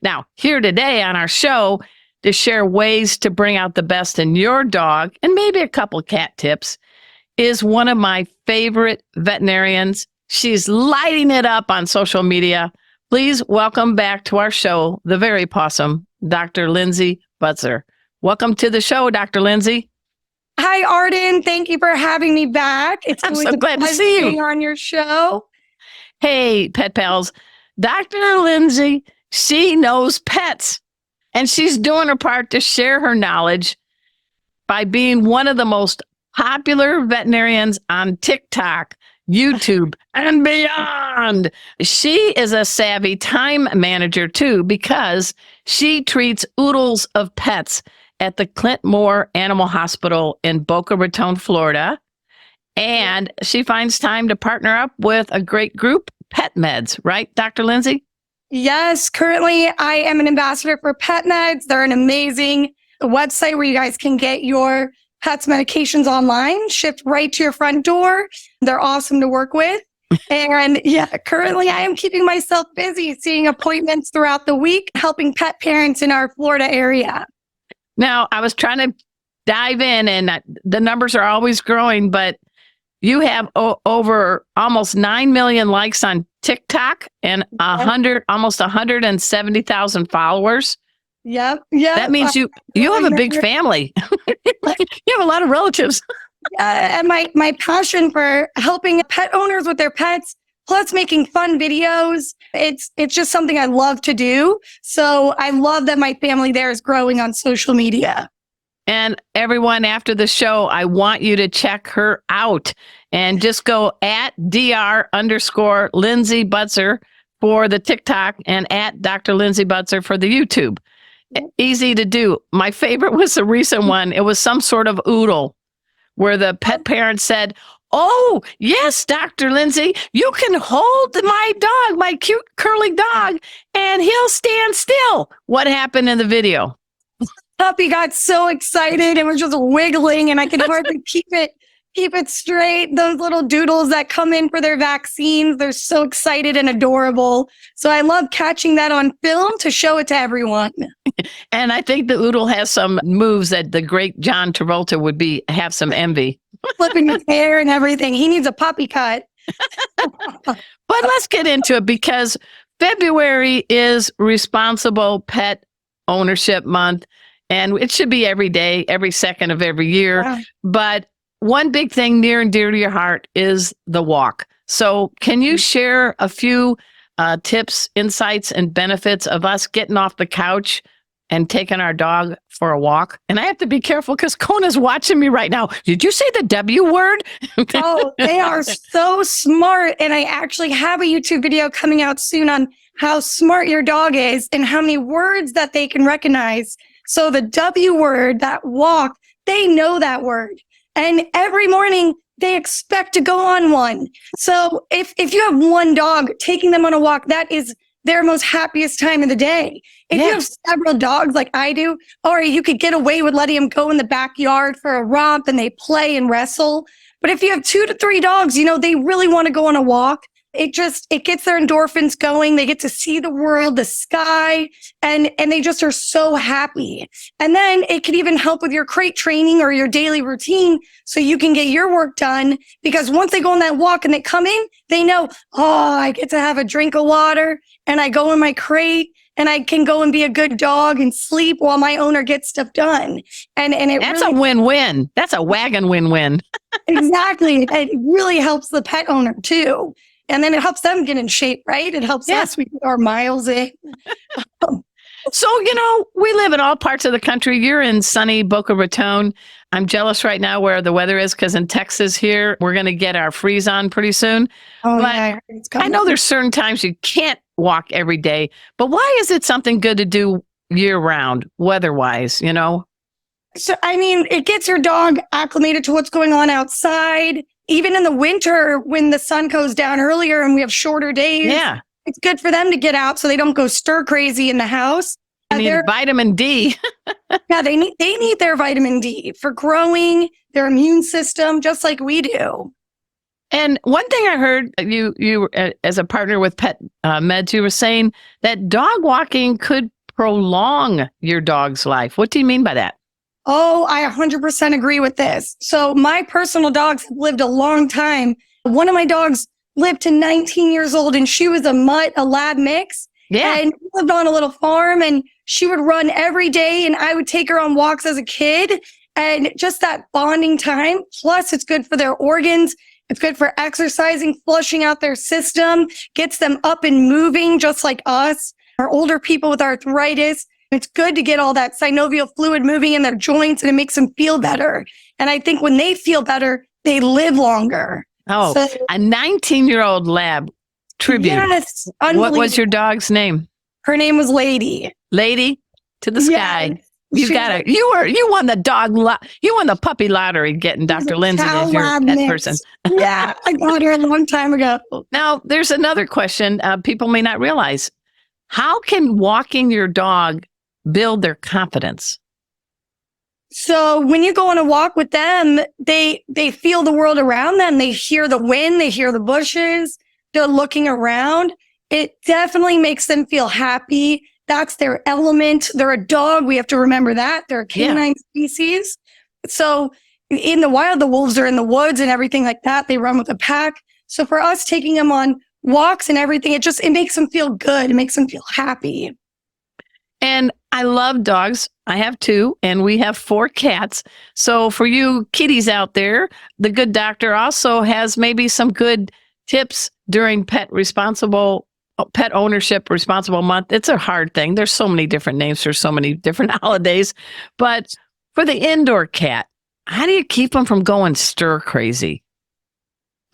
Now, here today on our show to share ways to bring out the best in your dog and maybe a couple cat tips is one of my favorite veterinarians. She's lighting it up on social media. Please welcome back to our show, the very possum, Dr. Lindsay Butzer. Welcome to the show, Dr. Lindsay. Hi, Arden. Thank you for having me back. It's I'm so glad to see you being on your show. Hey, pet pals. Dr. Lindsay, she knows pets, and she's doing her part to share her knowledge by being one of the most popular veterinarians on TikTok, YouTube, and beyond. She is a savvy time manager, too, because she treats oodles of pets at the Clint Moore Animal Hospital in Boca Raton, Florida. And she finds time to partner up with a great group, Pet Meds, right, Dr. Lindsay? Yes, currently I am an ambassador for Pet Meds. They're an amazing website where you guys can get your pet's medications online, shipped right to your front door. They're awesome to work with. And yeah, currently I am keeping myself busy seeing appointments throughout the week, helping pet parents in our Florida area. Now, I was trying to dive in, and the numbers are always growing, but you have over almost 9 million likes on TikTok and almost 170,000 followers. Yep. That means you have a big family. You have a lot of relatives. And my passion for helping pet owners with their pets, plus making fun videos, it's just something I love to do. So I love that my family there is growing on social media. And everyone, after the show, I want you to check her out and just go at Dr._Lindsay Butzer for the TikTok and at Dr. Lindsay Butzer for the YouTube. Easy to do. My favorite was the recent one. It was some sort of oodle where the pet parent said, "Oh, yes, Dr. Lindsay, you can hold my dog, my cute curly dog, and he'll stand still." What happened in the video? Puppy got so excited and was just wiggling, and I could hardly keep it straight. Those little doodles that come in for their vaccines, they're so excited and adorable. So I love catching that on film to show it to everyone. And I think the oodle has some moves that the great John Travolta would have some envy. Flipping his hair and everything. He needs a puppy cut. But let's get into it, because February is Responsible Pet Ownership Month. And it should be every day, every second of every year. Yeah. But one big thing near and dear to your heart is the walk. So can you share a few tips, insights, and benefits of us getting off the couch and taking our dog for a walk? And I have to be careful because Kona's watching me right now. Did you say the W word? Oh, they are so smart. And I actually have a YouTube video coming out soon on how smart your dog is and how many words that they can recognize. So the W word, that walk, they know that word. And every morning they expect to go on one. So if you have one dog, taking them on a walk, that is their most happiest time of the day. If you have several dogs like I do, or you could get away with letting them go in the backyard for a romp and they play and wrestle. But if you have 2 to 3 dogs, they really want to go on a walk. It gets their endorphins going. They get to see the world, the sky, and they just are so happy. And then it could even help with your crate training or your daily routine so you can get your work done. Because once they go on that walk and they come in, they know, oh, I get to have a drink of water and I go in my crate and I can go and be a good dog and sleep while my owner gets stuff done. And that's really a win-win. That's a wagon win-win. Exactly. It really helps the pet owner too. And then it helps them get in shape, right? It helps us. We get our miles in. So, we live in all parts of the country. You're in sunny Boca Raton. I'm jealous right now where the weather is, because in Texas here, we're going to get our freeze on pretty soon. Oh, but yeah. I know there's certain times you can't walk every day. But why is it something good to do year round, weather-wise, So, it gets your dog acclimated to what's going on outside. Even in the winter, when the sun goes down earlier and we have shorter days, it's good for them to get out so they don't go stir crazy in the house. They need vitamin D. Yeah, they need their vitamin D for growing, their immune system, just like we do. And one thing I heard you as a partner with Pet Meds, you were saying that dog walking could prolong your dog's life. What do you mean by that? Oh, I 100% agree with this. So my personal dogs have lived a long time. One of my dogs lived to 19 years old, and she was a mutt, a lab mix. Yeah. And we lived on a little farm, and she would run every day, and I would take her on walks as a kid. And just that bonding time. Plus, it's good for their organs. It's good for exercising, flushing out their system, gets them up and moving just like us, our older people with arthritis. It's good to get all that synovial fluid moving in their joints, and it makes them feel better. And I think when they feel better, they live longer. Oh, so, a 19-year-old lab tribute. Yes. What was your dog's name? Her name was Lady. Lady to the sky. Yes. You won the puppy lottery getting Dr. Lindsay as your pet person. Yeah, I got her a long time ago. Now, there's another question people may not realize. How can walking your dog build their confidence? So when you go on a walk with them, they feel the world around them. They hear the wind, they hear the bushes, they're looking around. It definitely makes them feel happy. That's their element. They're a dog. We have to remember that. They're a canine species. So in the wild, the wolves are in the woods and everything like that. They run with a pack. So for us, taking them on walks and everything, it makes them feel good. It makes them feel happy. And I love dogs. I have 2, and we have 4 cats. So for you kitties out there, the good doctor also has maybe some good tips during pet ownership responsible month. It's a hard thing. There's so many different names for so many different holidays. But for the indoor cat, how do you keep them from going stir crazy?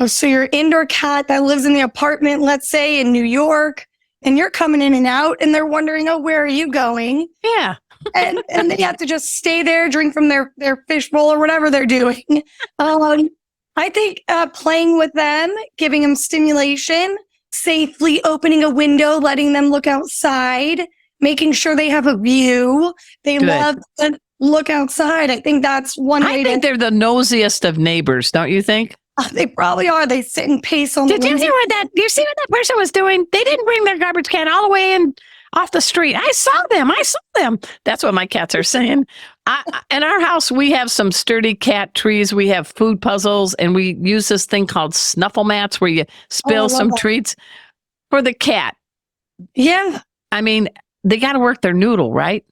Oh, so your indoor cat that lives in the apartment, let's say in New York, and you're coming in and out, and they're wondering, oh, where are you going? Yeah. and they have to just stay there, drink from their fish bowl or whatever they're doing. I think playing with them, giving them stimulation, safely opening a window, letting them look outside, making sure they have a view. They love to look outside. I think that's one way. I think they're the nosiest of neighbors, don't you think? They probably are. They sit and pace on the window. Do you see what that person was doing? They didn't bring their garbage can all the way in off the street. I saw them. That's what my cats are saying. In our house, we have some sturdy cat trees. We have food puzzles, and we use this thing called snuffle mats where you spill some treats for the cat. Yeah. I mean, they got to work their noodle, right?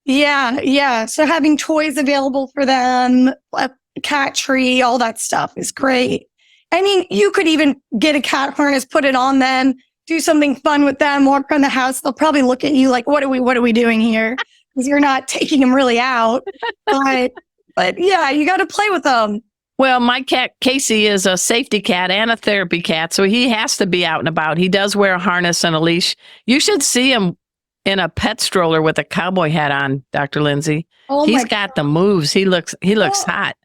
Yeah. So having toys available for them, a cat tree, all that stuff is great. I mean, you could even get a cat harness, put it on them, do something fun with them, walk around the house. They'll probably look at you like, what are we doing here? Because you're not taking them really out. But yeah, you got to play with them. Well, my cat, Casey, is a safety cat and a therapy cat, so he has to be out and about. He does wear a harness and a leash. You should see him in a pet stroller with a cowboy hat on, Dr. Lindsay. He's got the moves. He looks hot.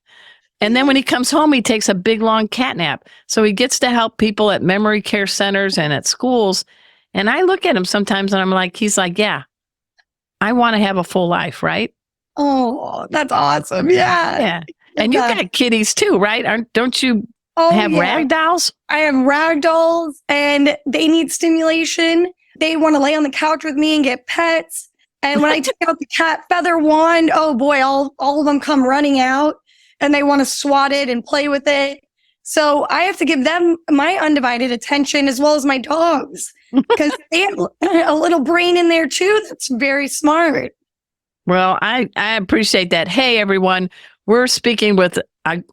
And then when he comes home, he takes a big, long cat nap. So he gets to help people at memory care centers and at schools. And I look at him sometimes and I'm like, he's like, yeah, I want to have a full life, right? Oh, that's awesome. Yeah. And you got kitties too, right? Don't you have rag dolls? I have rag dolls, and they need stimulation. They want to lay on the couch with me and get pets. And when I took out the cat feather wand, oh boy, all of them come running out. And they want to swat it and play with it. So I have to give them my undivided attention as well as my dogs, because they have a little brain in there too that's very smart. Well, I appreciate that. Hey, everyone, we're speaking with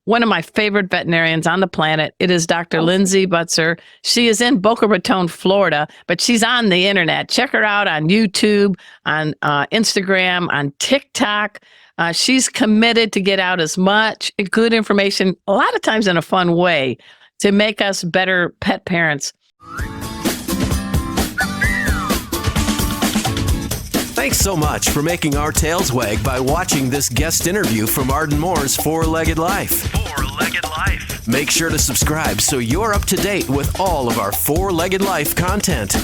one of my favorite veterinarians on the planet. It is Dr. Lindsay Butzer. She is in Boca Raton, Florida, but she's on the internet. Check her out on YouTube, on Instagram, on TikTok. She's committed to get out as much good information, a lot of times in a fun way, to make us better pet parents. Thanks so much for making our tails wag by watching this guest interview from Arden Moore's Four-Legged Life. Four-Legged Life. Make sure to subscribe so you're up to date with all of our Four-Legged Life content.